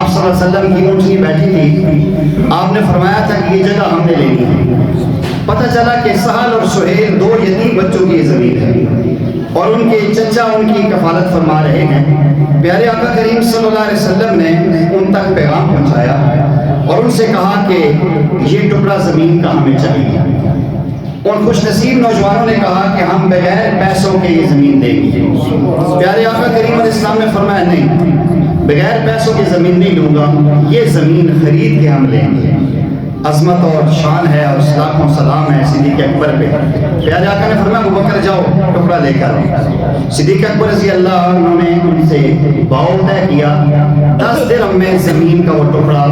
آپ صلی اللہ علیہ وسلم کی اونٹنی بیٹھی تھی، آپ نے فرمایا تھا کہ یہ جگہ ہم نے لینی ہے۔ پتہ چلا کہ سہل اور سہیل دو یتیم بچوں کی زمین ہے اور ان کے چچا ان کی کفالت فرما رہے ہیں۔ پیارے آقا کریم صلی اللہ علیہ وسلم نے ان تک پیغام پہنچایا اور ان سے کہا کہ یہ ٹکڑا زمین کا ہمیں چاہیے۔ ان خوش نصیب نوجوانوں نے کہا کہ ہم بغیر پیسوں کے یہ زمین دیں گے۔ پیارے آقا کریم علیہ السلام نے فرمایا نہیں، بغیر پیسوں کی زمین نہیں لوں گا، یہ زمین خرید کے ہم لیں گے۔ عظمت اور شان ہے اور لاکھوں سلام ہے صدیق اکبر پہ۔ پیارے آقا نے فرمایا ابوبکر جاؤ ٹکڑا لے کر آؤ۔ صدیق اکبر رضی اللہ عنہ نے ان سے باؤ طے کیا، 10 درہم میں زمین کا وہ ٹکڑا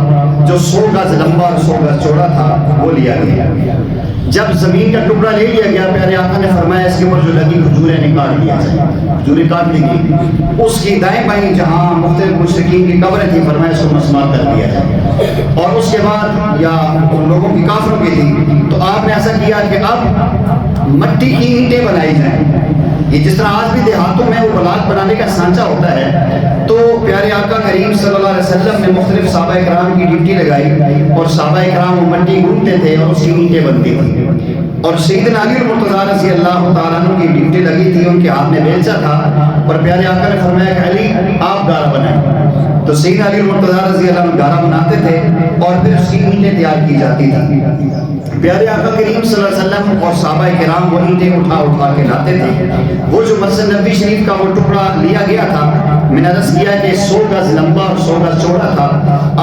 جو 100 گز لمبا اور 100 گز چوڑا تھا وہ لیا گیا۔ جب زمین کا ٹکڑا لے لیا گیا، پیارے آقا نے فرمایا اس کے اوپر جو لگی کھجوریں نکال دیا جائے، کھجوریں کاٹ لی گئی۔ اس کی دائیں بائیں جہاں مختلف مشرکین کی قبریں تھیں، فرمایا اس کو مسمار کر دیا جائے۔ اور اس کے بعد یا ان لوگوں کی کافروں کی تھی تو آپ نے ایسا کیا کہ اب مٹی کی اینٹیں بنائی جائیں۔ یہ جس طرح آج بھی دیہاتوں میں وہ بلاک بنانے کا سانچہ ہوتا ہے، تو پیارے آقا کریم صلی اللہ علیہ وسلم نے مختلف صحابہ کرام کی ڈیوٹی لگائی اور صحابہ کرام وہ مٹی گھومتے تھے اور اس کی اینٹیں بنتی تھیں۔ اور سیدنا علی المرتضیٰ رضی اللہ تعالیٰ عنہ کی ڈیوٹی لگی تھی، ان کے ہاتھ میں بیلچا تھا اور پیارے آقا نے فرمایا کہ علی آپ گارا بنائیں۔ تو سیدنا علی المرتضیٰ رضی اللہ عنہ گارا بناتے تھے اور پھر اس کی اینٹیں تیار کی جاتی تھی۔ پیارے آقا کریم صلی اللہ علیہ وسلم اور صحابہ کرام وہ اینٹیں اٹھا اٹھا کے لاتے تھے۔ وہ جو مسجد نبوی شریف کا وہ ٹکڑا لیا گیا تھا، میں نے عرض کیا کہ 100 گز لمبا اور 100 گز چوڑا تھا۔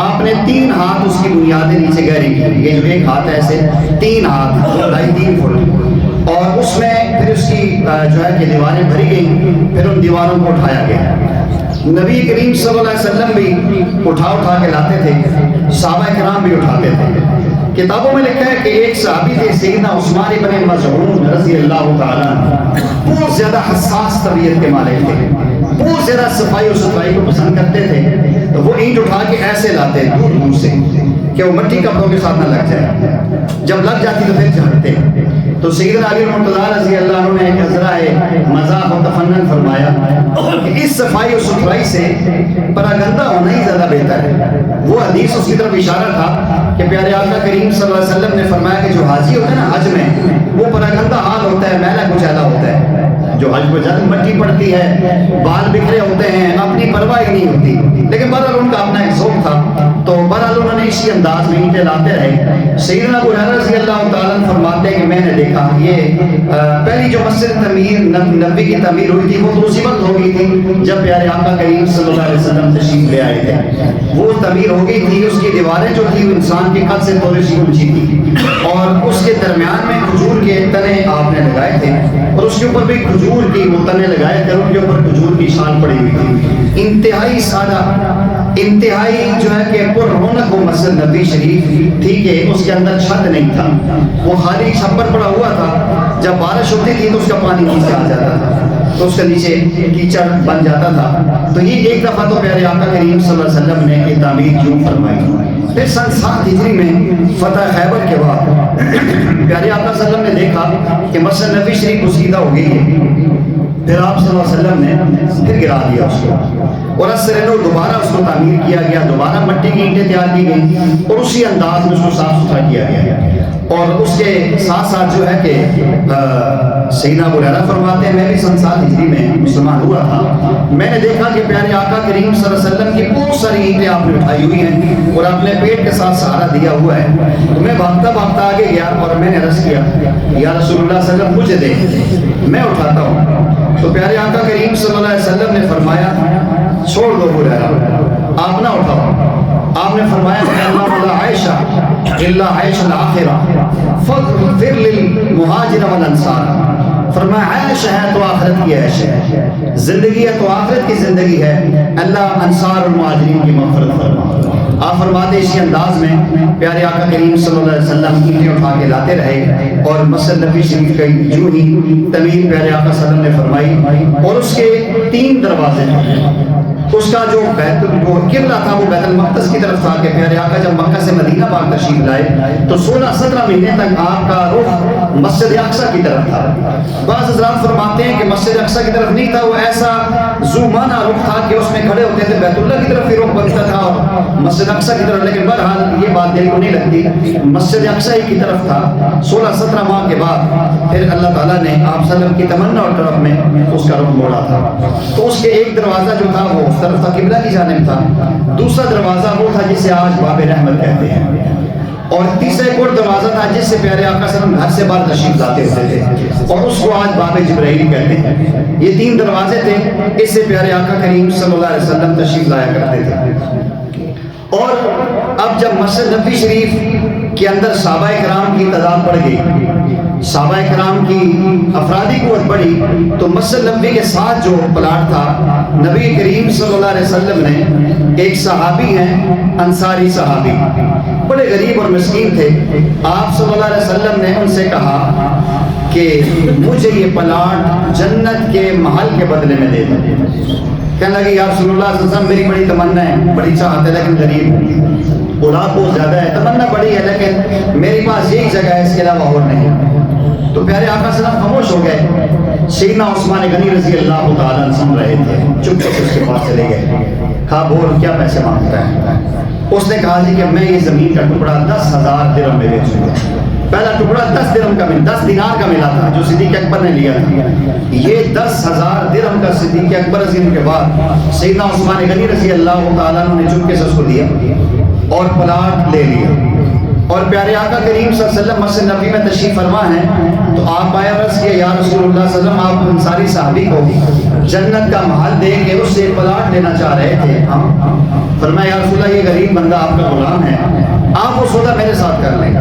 آپ نے 3 ہاتھ اس کی بنیادیں نیچے گہری کی، یہ جو ایک ہاتھ ہے ایسے 3 ہاتھ 2.5-3 فٹ، اور اس میں پھر اس کی جو ہے کہ دیواریں بھری گئیں، پھر ان دیواروں کو اٹھایا گیا۔ نبی کریم صلی اللہ علیہ وسلم بھی اٹھا اٹھا کے لاتے تھے، صحابہ کرام بھی اٹھاتے تھے۔ کتابوں میں لکھا ہے کہ ایک صحابی تھے سیدنا عثمان بن مظعون رضی اللہ تعالیٰ عنہ، بہت زیادہ حساس طبیعت کے مالک تھے، بہت زیادہ صفائی و ستھرائی کو پسند کرتے تھے۔ تو وہ اینٹ اٹھا کے ایسے لاتے دور دور سے کہ وہ مٹی کپڑوں کے ساتھ نہ لگ جائے، جب لگ جاتی تو پھر جھاڑتے۔ تو سیدنا علی المرتضیٰ رضی اللہ عنہ نے ایک عذرائے مزاح و تفنن فرمایا کہ اس صفائی و ستھرائی سے پراگندہ ہونا ہی زیادہ بہتر ہے۔ وہ حدیث اس کی طرف اشارہ تھا کہ پیارے آقا کریم صلی اللہ علیہ وسلم نے فرمایا کہ جو حاجی ہوتا ہے نا حج میں، وہ پراگندہ حال ہوتا ہے، میلا کچیلا ہوتا ہے۔ جو حج کو جلد مٹی پڑتی ہے، بال بکھرے ہوتے ہیں، اپنی پرواہ ہی نہیں ہوتی، لیکن بہرحال ان کا اپنا ایک ذوق تھا، تو بہرحال انہوں نے اسی انداز میں اینٹیں لاتے رہے۔ سیدنا ابو ہریرہ رضی اللہ تعالیٰ عنہ فرماتے ہیں کہ میں نے دیکھا یہ پہلی جو مسجد نبوی کی تعمیر ہوئی تھی وہ تو اسی وقت ہو گئی تھی جب پیارے آقا کریم صلی اللہ علیہ وسلم تشریف لے آئے تھے۔ وہ تعمیر ہو گئی تھی، اس کی دیواریں جو تھی انسان کے قد سے تھوڑی سی اونچی تھی اور اس کے درمیان میں کھجور کے تنے آپ نے لگائے تھے اور اس کے اوپر بھی کھجور کی وہ تنے لگائے تھے، ان کے اوپر کھجور کی شال پڑی ہوئی تھی۔ انتہائی سادہ، انتہائی جو ہے کہ پر رونق وہ مسجد نبوی شریف تھی کہ اس کے اندر چھت نہیں تھا، وہ خالی چھپر پڑا ہوا تھا۔ جب بارش ہوتی تھی تو اس کا پانی نیچے آ جاتا تھا، تو اس کے نیچے کیچڑ بن جاتا تھا۔ تو یہ ایک دفعہ تو پیارے آقا کریم صلی اللہ علیہ وسلم نے یہ تعمیر یوں فرمائی۔ پھر سن 7 ہجری میں فتح خیبر کے بعد پیارے آقا صلی اللہ علیہ وسلم نے دیکھا کہ مسجد نبوی شریف بسیدہ ہو گئی ہے، پھر آپ صلی اللہ علیہ وسلم نے پھر گرا دیا اس کو اور اثر نو دوبارہ اس کو تعمیر کیا گیا، دوبارہ مٹی کی اینٹیں تیار کی گئی اور اسی انداز میں اس کو صاف ستھرا کیا گیا۔ اور اس کے ساتھ ساتھ جو ہے کہ سیدنا ابو ہریرہ فرماتے ہیں میں بھی سن 7 ہجری میں مسلمان ہوا تھا، میں نے دیکھا کہ پیارے آقا کریم صلی اللہ علیہ وسلم کی بہت ساری اینٹیں آپ نے اٹھائی ہوئی ہیں اور اپنے پیٹ کے ساتھ سہارا دیا ہوا ہے۔ تو میں بھاگتا بھاگتا آگے گیا اور میں نے عرض کیا یا رسول اللہ صلی اللہ علیہ وسلم مجھے دے، میں اٹھاتا ہوں۔ تو پیارے آقا کریم صلی اللہ علیہ وسلم نے فرمایا چھوڑ دو ابو ہریرہ، آپ نہ اٹھاؤ۔ آپ نے فرمایا عائشہ اللہ عائش الآخرہ فاغفر للمہاجر والانصار، فرمایا عائش ہے تو آخرت کی عائش ہے، زندگی ہے تو آخرت کی زندگی ہے، اللہ انصار اور مہاجرین کی مغفرت فرما۔ آپ فرماتے اسی انداز میں پیارے آقا کریم صلی اللہ علیہ وسلم اینٹیں اٹھا کے لاتے رہے اور مسجد نبوی شریف کی جو ہی تعمیر پیارے آقا صلی اللہ علیہ وسلم نے فرمائی اور اس کے 3 دروازے ہیں۔ اس کا جو قبلہ تھا وہ بیت المقدس کی طرف تھا کہ پیارے آقا جب مکہ سے مدینہ پاک تشریف لائے تو 16-17 مہینے تک آپ کا رخ مسجد اقصی کی طرف تھا. بعض حضرات فرماتے ہیں کہ مسجد اقصی کی طرف نہیں تھا، وہ ایسا زومانہ رخ تھا کہ اس میں کھڑے ہوتے تھے بیت اللہ کی طرف ہی رخ بنتا تھا اور مسجد اقصی کی طرف. لیکن بہرحال یہ بات دل کو نہیں لگتی، مسجد اقصی کی طرف تھا. 16-17 ماہ کے بعد پھر اللہ تعالیٰ نے آپ صلی اللہ علیہ وسلم کی تمنا اور طرف میں اس کا رخ موڑا تھا. تو اس کے ایک دروازہ جو تھا وہ اس طرف تھا، قبلہ کی جانب تھا. دوسرا دروازہ وہ تھا جسے آج باب رحمت کہتے ہیں، اور تیسرا ایک اور دروازہ تھا جس سے پیارے آقا صلی اللہ علیہ وسلم گھر سے باہر تشریف لاتے ہوتے تھے، اور اس کو آج باب جبرائیل کہتے ہیں. یہ 3 دروازے تھے، اس سے پیارے آقا کریم صلی اللہ علیہ وسلم تشریف لایا کرتے تھے. اور اب جب مسجد نبوی شریف کے اندر صحابہ کرام کی تعداد بڑھ گئی، صحابہ کرام کی افرادی قوت بڑھی، تو مسجد نبوی کے ساتھ جو پلاٹ تھا، نبی کریم صلی اللہ علیہ وسلم نے ایک صحابی ہیں انصاری صحابی، بڑے غریب اور مسکین تھے. آپ صلی اللہ علیہ وسلم نے ان سے کہا کہ مجھے یہ پلاٹ جنت کے محل کے بدلے میں دے دو. کہنے لگے یا رسول اللہ صلی اللہ علیہ وسلم میری بڑی تمنا ہے، بڑی چاہت ہے، لیکن غریب ہوں، اولاد بہت زیادہ ہے، تمنا بڑی ہے لیکن میری پاس یہی جگہ ہے، اس کے علاوہ اور نہیں. تو پیارے آقا صلی اللہ علیہ وسلم خاموش ہو گئے. سیدنا عثمان غنی رضی اللہ تعالیٰ عنہ سن رہے تھے، چپ سے اس کے پاس چلے گئے. کہا بول کیا پیسے مانگتا ہے؟ اس نے کہا جی کہ میں یہ زمین کا ٹکڑا 10,000 درہم میں بیچوں گا. پہلا ٹکڑا 10 درہم کا 10 دینار کا ملا تھا جو صدیق اکبر نے لیا تھا. یہ 10,000 درہم کا صدیق اکبر رضی اللہ کے بعد سیدنا عثمان غنی رضی اللہ تعالیٰ عنہ نے چپکے سے اس کو دیا اور پلاٹ لے لیا. اور پیارے آقا کریم صلی اللہ علیہ وسلم مسجد نبوی میں تشریف فرما ہیں تو آپ آئے عرض کیا یا رسول اللہ صلی اللہ علیہ وسلم آپ انصاری صحابی کو جنت کا محل دے کے اس سے پلاٹ لینا چاہ رہے تھے. ہم فرمایا یا رسول اللہ یہ غریب بندہ آپ کا غلام ہے، آپ وہ سودا میرے ساتھ کر لیں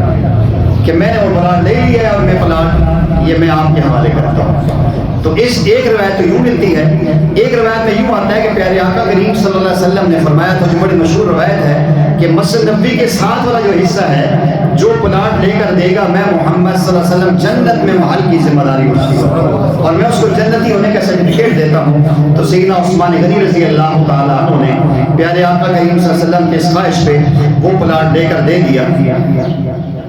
کہ میں نے وہ پلاٹ لے لیا ہے اور میں پلاٹ یہ میں آپ کے حوالے کرتا ہوں. تو اس ایک روایت تو یوں ملتی ہے، ایک روایت میں یوں آتا ہے کہ پیارے آقا کریم صلی اللہ علیہ وسلم نے فرمایا تھا، جو بڑی مشہور روایت ہے کہ مسجد نبوی کے ساتھ والا جو حصہ ہے جو پلاٹ لے کر دے گا میں محمد صلی اللہ علیہ وسلم جنت میں محل کی ذمہ داری اٹھاتی ہوں اور میں اس کو جنتی ہونے کا سرٹیفکیٹ دیتا ہوں. تو سیدنا عثمان غنی رضی اللہ تعالیٰ عنہ نے پیارے آقا کریم صلی اللہ علیہ وسلم کے اس خواہش پہ وہ پلاٹ لے کر دے دیا.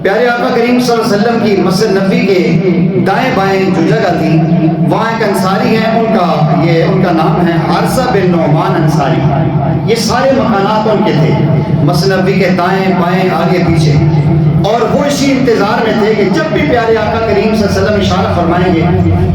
پیارے آقا کریم صلی اللہ علیہ وسلم کی مسجد نبوی کے دائیں بائیں جو جگہ تھی وہاں ایک انصاری ہیں، ان کا نام ہے حارثہ بن نعمان انصاری. یہ سارے مکانات ان کے تھے مسجد نبوی کے دائیں بائیں آگے پیچھے، اور وہ اسی انتظار میں تھے کہ جب بھی پیارے آقا کریم صلی اللہ علیہ وسلم اشارہ فرمائیں گے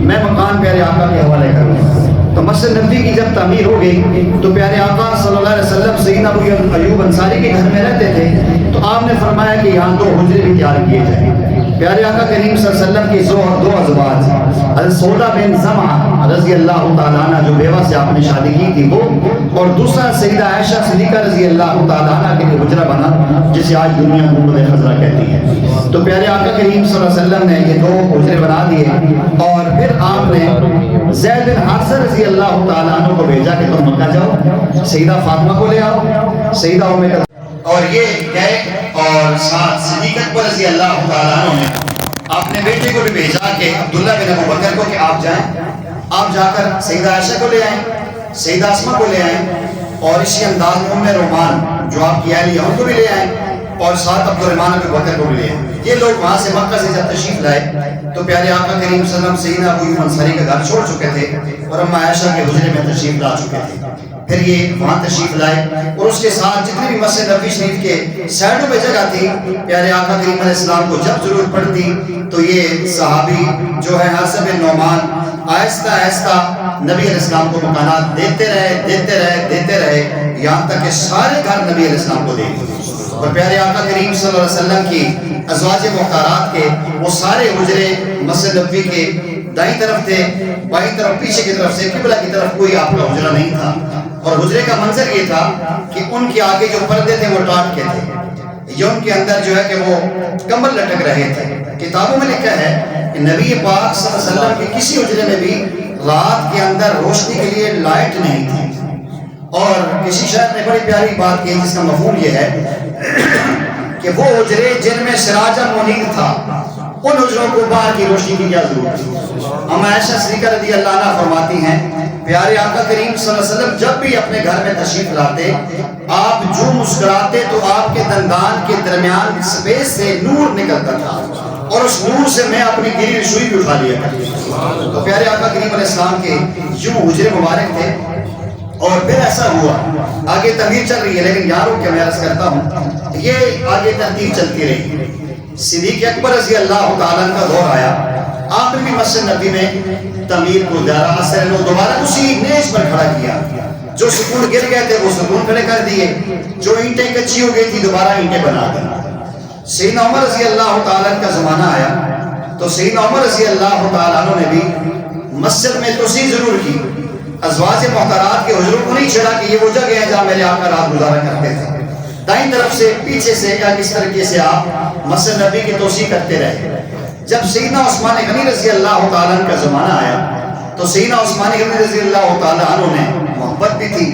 میں مکان پیارے آقا کے حوالے کروں. تو مسجد نبوی کی جب تعمیر ہو گئی تو پیارے آقا صلی اللہ علیہ وسلم سیدنا ابو ایوب انصاری کے گھر میں رہتے تھے. تو آپ نے فرمایا کہ یہاں 2 حجرے بھی تیار کیے جائیں. پیارے آقا کریم صلی اللہ علیہ وسلم کی 2 ازواج حضرت سودا بن زمعہ رضی اللہ تعالیٰ عنہ جو بیوہ سے آپ نے شادی کی تھی وہ، اور دوسرا سیدہ عائشہ صدیقہ رضی اللہ تعالیٰ عنہ کے لیے حجرہ بنا جسے آج دنیا گنبد خضرا کہتی ہے. تو پیارے آقا کریم صلی اللہ علیہ وسلم نے یہ 2 حجرے بنا دیے اور پھر آپ نے زید بن حارثہ رضی اللہ تعالیٰ عنہ کو بھیجا کہ تم مکہ جاؤ، سیدہ فاطمہ کو لے آؤ، سیدہ اور یہ گئے. اور ساتھ صدیق اکبر رضی اللہ تعالیٰ عنہ نے اپنے بیٹے کو بھی بھیجا کہ عبداللہ بن ابو بکر کو کہ آپ جائیں، آپ جا کر سیدہ عائشہ کو لے آئیں، سیدہ اسماء کو لے آئیں، اور اسی انداز میں ام رومان جو آپ کی اہلیہ ان کو بھی لے آئیں، اور ساتھ عبد الرحمن بن بکر کو بھی لے آئیں. یہ لوگ وہاں سے مکہ سے جب تشریف لائے تو پیارے آقا کریم صلی اللہ علیہ وسلم سیدنا ابو ایوب انصاری کا گھر چھوڑ چکے تھے اور اما عائشہ کے حجرے میں تشریف لا چکے تھے. پھر یہ وہاں تشریف لائے اور اس کے ساتھ جتنی بھی مسجد نبوی شریف کے سائڈوں پہ جگہ تھی پیارے آقا کریم علیہ السلام کو جب ضرورت پڑتی تو یہ صحابی جو ہے حارثہ بن نعمان آہستہ آہستہ نبی علیہ السلام کو مکانات دیتے رہے یہاں تک کہ سارے گھر نبی علیہ السلام کو دے دیے. اور پیارے آقا کریم صلی اللہ علیہ وسلم کی ازواج مختارات کے وہ سارے حجرے مسجد نبوی کے دائیں طرف تھے، بائیں طرف پیچھے کی طرف سے قبلہ کی طرف کوئی آپ کا حجرہ نہیں تھا. اور حجرے کا منظر یہ تھا کہ ان کے آگے جو پردے تھے وہ ٹاٹ کے تھے، یا ان کے اندر جو ہے کہ وہ کمبل لٹک رہے تھے. کتابوں میں لکھا ہے کہ نبی پاک صلی اللہ علیہ وسلم کے کسی حجرے میں بھی رات کے اندر روشنی کے لیے لائٹ نہیں تھی. اور کسی شاعر نے بڑی پیاری بات کی جس کا مفہوم یہ ہے کہ وہ حجرے جن میں سراج منیر تھا ان حجروں کو باہر کی روشنی کی کیا ضرورت ہے؟ اما عائشہ صدیقہ رضی اللہ عنہ فرماتی ہیں پیارے آقا کریم صلی اللہ علیہ وسلم جب بھی اپنے گھر میں تشریف لاتے آپ جو مسکراتے تو آپ کے دندان کے درمیان سپیس سے نور نکلتا تھا اور اس نور سے میں اپنی گری رسوئی بھی اٹھا لیا کرتا۔ تو پیارے آقا کریم علیہ السلام کے یوں حجرے مبارک تھے اور پھر ایسا ہوا آگے تحریر چل رہی ہے لیکن یہاں رک کے میں عرض کرتا ہوں یہ آگے ترتیب چلتی رہی۔ صدیق اکبر رضی اللہ تعالیٰ کا دور آیا، آپ نے بھی مسجد نبی میں تعمیر کو دارا اثر نو دوبارہ اسی نیز پر کھڑا کیا، جو ستون گر گئے تھے وہ ستون کھڑے کر دیے، جو اینٹیں کچی ہو گئی تھی دوبارہ اینٹیں بنا کر۔ سیدنا عمر رضی اللہ تعالیٰ کا زمانہ آیا تو سیدنا عمر رضی اللہ تعالیٰ نے بھی مسجد میں توسیع ضرور کی، ازواج محترات کے حجروں کو نہیں چھڑا کہ یہ وہ جگہ ہے جہاں میرے آقا رات گزارا کرتے تھے، دائیں طرف سے پیچھے سے یا کس طریقے سے آپ مسجد نبی کی توسیع کرتے رہے۔ جب سیدنا عثمان غنی رضی اللہ تعالیٰ کا زمانہ آیا تو سیدنا عثمان غنی رضی اللہ تعالیٰ عنہ نے محبت بھی تھی،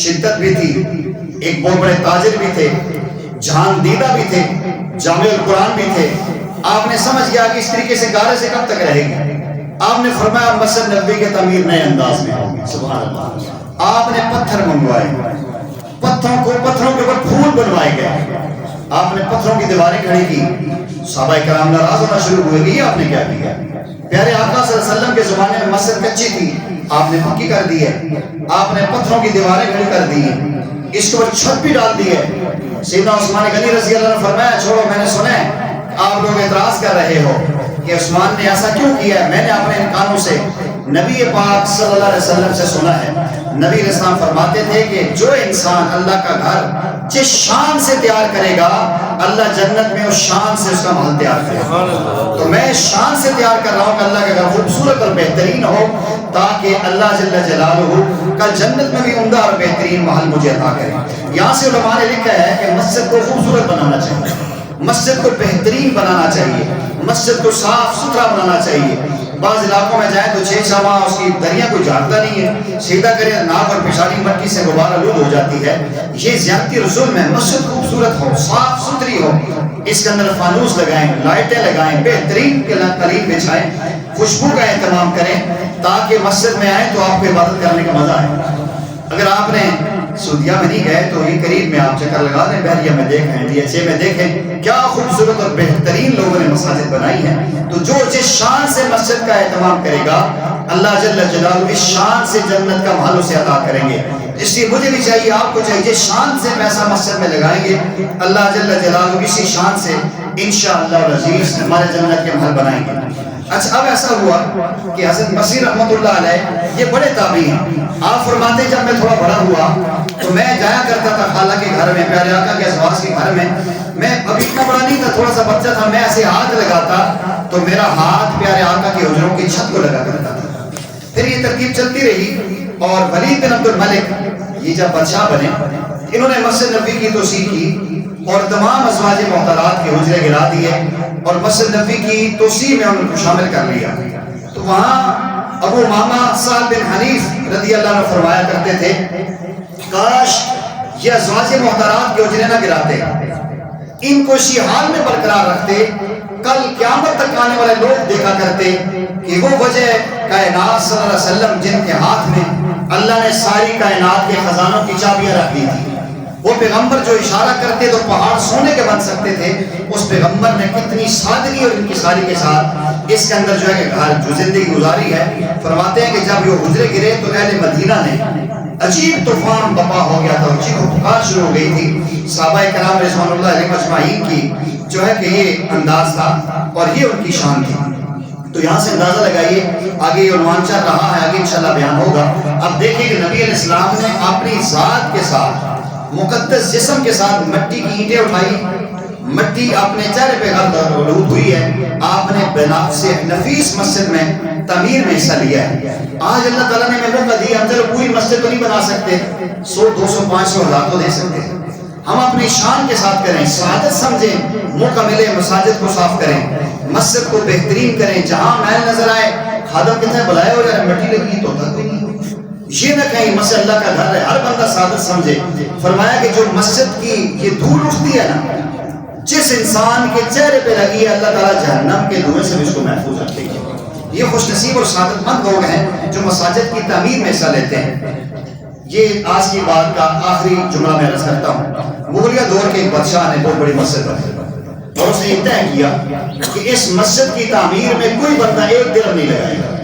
شدت بھی تھی، ایک بہت بڑے تاجر بھی تھے، جہان دیدہ بھی تھے، جامع القرآن بھی تھے۔ آپ نے سمجھ گیا کہ اس طریقے سے گارے سے کب تک رہے گی، آپ نے فرمایا مسجد نبی کے تعمیر نئے انداز میں ہوگی۔ سبحان اللہ، آپ نے پتھر منگوائے، پتھروں کے اوپر پھول بنوائے گئے، آپ نے پتھروں کی دیواریں کھڑی کی، صحابہ کرام ناراض ہونا شروع ہوئے کہ یہ آپ نے کیا کیا؟ پیارے آقا صلی اللہ علیہ وسلم کے زمانے میں مسجد کچی تھی، آپ نے پکی کر دی ہے، آپ نے پتھروں کی دیواریں کھڑی کر دی ہیں، اس کے اوپر چھت بھی ڈال دی ہے۔ سیدنا عثمان غنی رضی اللہ عنہ نے فرمایا چھوڑو، میں نے سنا ہے آپ لوگ اعتراض کر رہے ہو کہ عثمان نے ایسا کیوں کیا ہے، میں نے اپنے کانوں سے نبی پاک صلی اللہ علیہ وسلم سے سنا ہے، نبی علیہ السلام فرماتے تھے کہ جو انسان اللہ کا گھر جس شان سے تیار کرے گا اللہ جنت میں اس شان سے اس کا محل تیار کرے گا۔ تو میں شان سے تیار کر رہا ہوں کہ اللہ کا گھر خوبصورت اور بہترین ہو تاکہ اللہ جل جلالہ کل جنت میں بھی عمدہ اور بہترین محل مجھے عطا کرے۔ یہاں سے علماء نے لکھا ہے کہ مسجد کو خوبصورت بنانا چاہیے، مسجد کو بہترین بنانا چاہیے، مسجد کو صاف ستھرا بنانا چاہیے۔ بعض علاقوں میں جائیں تو 6 ماہ اس کی دریا کوئی جھاڑتا نہیں ہے، سیدھا کرے ناک اور پیشانی مٹی سے غبار آلود ہو جاتی ہے، یہ زیادتی اور ظلم ہے۔ مسجد خوبصورت ہو، صاف ستھری ہو، اس کے اندر فانوس لگائیں، لائٹیں لگائیں، بہترین قالین بچھائیں، خوشبو کا اہتمام کریں تاکہ مسجد میں آئیں تو آپ کو عبادت کرنے کا مزہ آئے۔ اگر آپ نے سعودیہ میں نہیں گئے تو یہ قریب میں آپ چکر لگا دیں، بحریہ میں دیکھیں، DHA میں دیکھیں، کیا خوبصورت اور بہترین لوگوں نے مساجد بنائی ہیں۔ تو جو جس شان سے مسجد کا اہتمام کرے گا اللہ جل جلالہ اس شان سے جنت کا محل اسے عطا کریں گے۔ اس لیے مجھے بھی چاہیے، آپ کو چاہیے، جس شان سے پیسہ مسجد میں لگائیں گے اللہ جل جلالہ اسی شان سے انشاءاللہ العزیز ہمارے جنت کے محل بنائیں گے۔ اچھا اب ایسا ہوا کہ حضرت مسیح رحمۃ اللہ علیہ یہ بڑے تابعی ہیں، آپ فرماتے جب میں تھوڑا بڑا ہوا تو میں جایا کرتا تھا خالہ کے گھر میں، پیارے آقا کے ازواج کے گھر میں ابھی اتنا بڑا نہیں تھا، تھوڑا سا بچہ تھا، میں ایسے ہاتھ لگاتا تو میرا ہاتھ پیارے آقا کے حجروں کی چھت کو لگا کرتا تھا۔ پھر یہ ترتیب چلتی رہی اور ولید بن عبد الملک یہ جب بادشاہ بنے انہوں نے مسجد نبی کی توسیع کی اور تمام ازواج محترات کے حجرے گرا دیے اور مسجد نبی کی توسیع میں ان کو شامل کر لیا۔ تو وہاں ابو ماما سعد بن حنیف رضی اللہ عنہ فرمایا کرتے تھے کاش یہ ازواج محترات کے حجرے نہ گراتے، ان کو اسی حال میں برقرار رکھتے، کل قیامت تک آنے والے لوگ دیکھا کرتے کہ وہ وجہ کائنات صلی اللہ علیہ وسلم جن کے ہاتھ میں اللہ نے ساری کائنات کے خزانوں کی چابیاں رکھ دی تھی، وہ پیغمبر جو اشارہ کرتے تو پہاڑ سونے کے بن سکتے تھے، اس پیغمبر نے کتنی سادگی اور انکساری کے ساتھ اس کے اندر جو ہے کہ گھر جو زندگی گزاری ہے۔ فرماتے ہیں کہ جب یہ حجرے گرے تو اہل مدینہ نے عجیب طوفان بپا ہو گیا تھا، چیخ و پکار شروع ہو گئی تھی۔ صحابہ کرام رضوان اللہ علیہ مجمعین کی جو ہے کہ یہ انداز تھا اور یہ ان کی شان تھی۔ تو یہاں سے اندازہ لگائیے، آگے یہ عنوان چل رہا ہے، آگے انشاءاللہ بیان ہوگا۔ اب دیکھیں کہ نبی علیہ السلام نے اپنی ذات کے ساتھ مقدس جسم کے ساتھ مٹی کی اینٹیں اٹھائی، مٹی اپنے چہرے پہ غلط ہوئی ہے، آپ نے بنا سے نفیس مسجد میں تعمیر میں حصہ لیا ہے۔ آج اللہ تعالیٰ نے ہمیں موقع دیا، ہم چلو پوری مسجد تو نہیں بنا سکتے، 100 200 500 ہزار تو دے سکتے ہیں، ہم اپنی شان کے ساتھ کریں، سعادت سمجھیں، موقع ملے مساجد کو صاف کریں، مسجد کو بہترین کریں، جہاں محل نظر آئے خادم کتنے بلائے ہو یار مٹی لگی تو ہوتا کوئی نہیں، یہ نہ کہیں مسجد اللہ کا گھر ہے، ہر بندہ سعادت سمجھے۔ فرمایا کہ جو مسجد کی یہ دھول اٹھتی ہے نا، جس انسان کے چہرے پہ لگی ہے اللہ تعالیٰ جہنم کے دھوئیں سے بھی اس کو محفوظ رکھے گی۔ یہ خوش نصیب اور سعادت مند لوگ ہیں جو مساجد کی تعمیر میں حصہ لیتے ہیں۔ یہ آج کی بات کا آخری جملہ میں عرض کرتا ہوں۔ مغلیہ دور کے ایک بادشاہ نے بہت بڑی مسجد بنائی اور اس نے یہ طے کیا کہ اس مسجد کی تعمیر میں کوئی بندہ ایک درہم نہیں لگائے گا،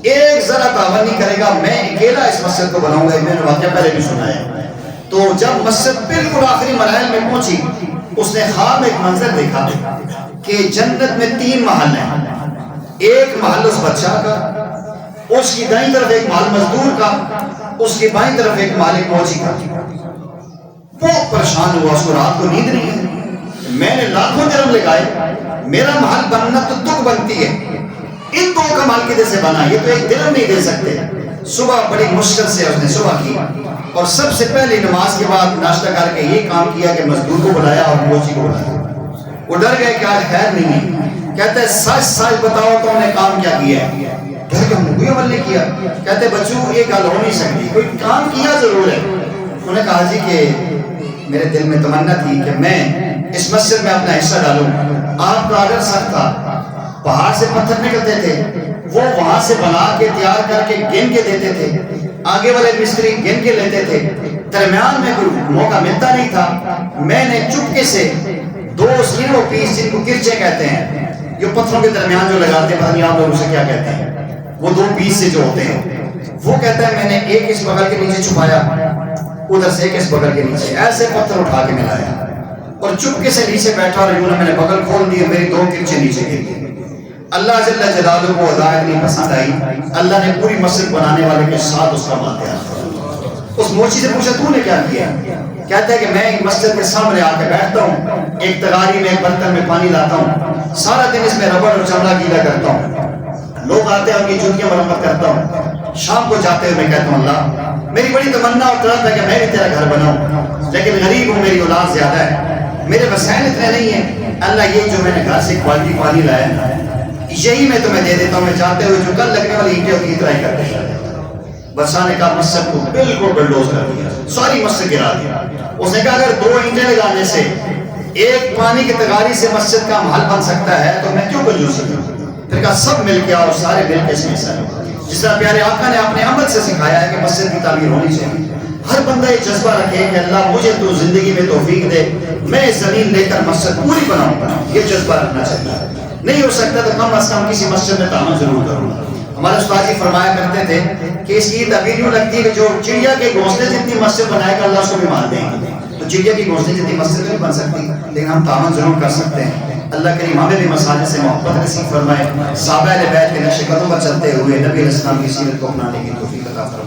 ایک ذرا تعاون نہیں کرے گا، میں اکیلا اس مسجد کو بناؤں گا۔ میں نے واقعہ پہلے بھی سنا ہے۔ تو جب مسجد بالکل آخری مراحل میں پہنچی، اس نے خواب ایک منظر دیکھا کہ جنت میں 3 محل ہیں، ایک محل اس بادشاہ کا، اس کی دائیں طرف ایک محل مزدور کا، اس کی بائیں طرف ایک محل فوجی کا۔ بہت پریشان ہوا، اس کو رات کو نیند نہیں ہے۔ میں نے لاکھوں درہم لگائے، میرا محل بننا تو تک بنتی ہے، ان 2 کا محل کدھر سے بنا؟ یہ تو ایک درہم نہیں دے سکتے۔ صبح بڑی مشکل سے اس نے صبح کی اور سب سے پہلے نماز کے بعد ناشتہ کر کے یہ کام کیا کہ مزدور کو بلایا اور فوجی کو بلایا۔ وہ ڈر گئے کہ آج خیر نہیں ہے۔ کہتے ہیں سچ سچ بتاؤ تم نے کام کیا کیا ہے؟ کہتے ہیں کوئی عمل نہیں کیا۔ کہتے بچوں یہ گل ہو نہیں سکتی، کوئی کام کیا ضرور ہے۔ انہوں نے کہا جی کہ میرے دل میں تمنا تھی کہ میں اس مسجد میں اپنا حصہ ڈالوں۔ آپ کا اگر سخت تھا، پہاڑ سے پتھر نکلتے تھے، وہ وہاں سے بنا کے تیار کر کے گن کے دیتے تھے، آگے والے مستری گن کے لیتے تھے، درمیان میں کوئی موقع ملتا نہیں تھا۔ میں نے چپکے سے 2 سینو پیس، جن کو کرچے کہتے ہیں، یہ پتھروں کے درمیان جو لگاتے ہیں، پتہ نہیں آپ لوگ اسے کیا کہتے ہیں، وہ 2 پیس سے جو ہوتے ہیں، وہ کہتا ہے میں نے ایک اس بغل کے نیچے چھپایا، ادھر سے ایک اس بغل کے نیچے، ایسے پتھر اٹھا کے ملایا اور چپکے سے نیچے بیٹھا اور یوں میں نے بغل کھول دی، میری 2 کرچے نیچے گر گئے۔ اللہ جل جلالہ کو ہدایت نہیں پسند آئی، اللہ نے پوری مسجد بنانے والے کے ساتھ اس کا مال دیا۔ اس موچی سے پوچھا تو نے کیا کیا؟ کہتا ہے کہ میں ایک مسجد کے سامنے آ کے بیٹھتا ہوں، ایک تغاری میں ایک برتن میں پانی لاتا ہوں، سارا دن اس میں ربڑ اور چمڑا گیلا کرتا ہوں، لوگ آتے ہیں ان کی جوتیاں مرمت کرتا ہوں، شام کو جاتے ہوئے میں کہتا ہوں اللہ میری بڑی تمنا اور طلب ہے کہ میں بھی تیرا گھر بناؤں، لیکن غریب ہوں، میری اولاد زیادہ ہے، میرے وسائل اتنے نہیں ہیں، اللہ یہ جو میں نے گھر سے کوالٹی پانی لایا ہے یہی میں تمہیں دے دیتا ہوں، میں چاہتے ہوئے جو کل لگنے والی اینٹیں ہوتی اتنا ہی کر دے۔ بادشاہ نے کہا مسجد کو بالکل بلڈوز کر دیا، ساری مسجد گرا دیا۔ اس نے کہا اگر 2 اینٹیں لگانے سے ایک پانی کی تغاری سے مسجد کا محل بن سکتا ہے تو میں کیوں کنجوسی کروں؟ پھر کہا سب مل کے اور سارے مل کے اس میں حصہ لو۔ جس طرح پیارے آقا نے اپنے عمل سے سکھایا ہے کہ مسجد کی تعمیر ہونی چاہیے، ہر بندہ یہ جذبہ رکھے کہ اللہ مجھے تو زندگی میں توفیق دے، میں زمین لے کر مسجد پوری بناؤں، یہ جذبہ رکھنا چاہیے۔ نہیں ہو سکتا تو کم از کم کسی مسجد میں تعاون ضرور کروں۔ ہمارے استاد جی فرمایا کرتے تھے کہ اس کی تعبیر یوں لگتی ہے کہ جو چڑیا کے گھونسلے جتنی مسجد بنائے گا اللہ اس کو بھی مار دیں گے، تو چڑیا کی گھونسلے جتنی مسجد نہیں بن سکتی، لیکن ہم تعاون ضرور کر سکتے ہیں۔ اللہ کریم ہمیں بھی مساجد سے محبت نصیب فرمائے، صحابہ اہل بیت کے نقش قدم پر چلتے ہوئے نبی علیہ السلام کی سیرت کو اپنانے کی توفیق عطا فرمائے۔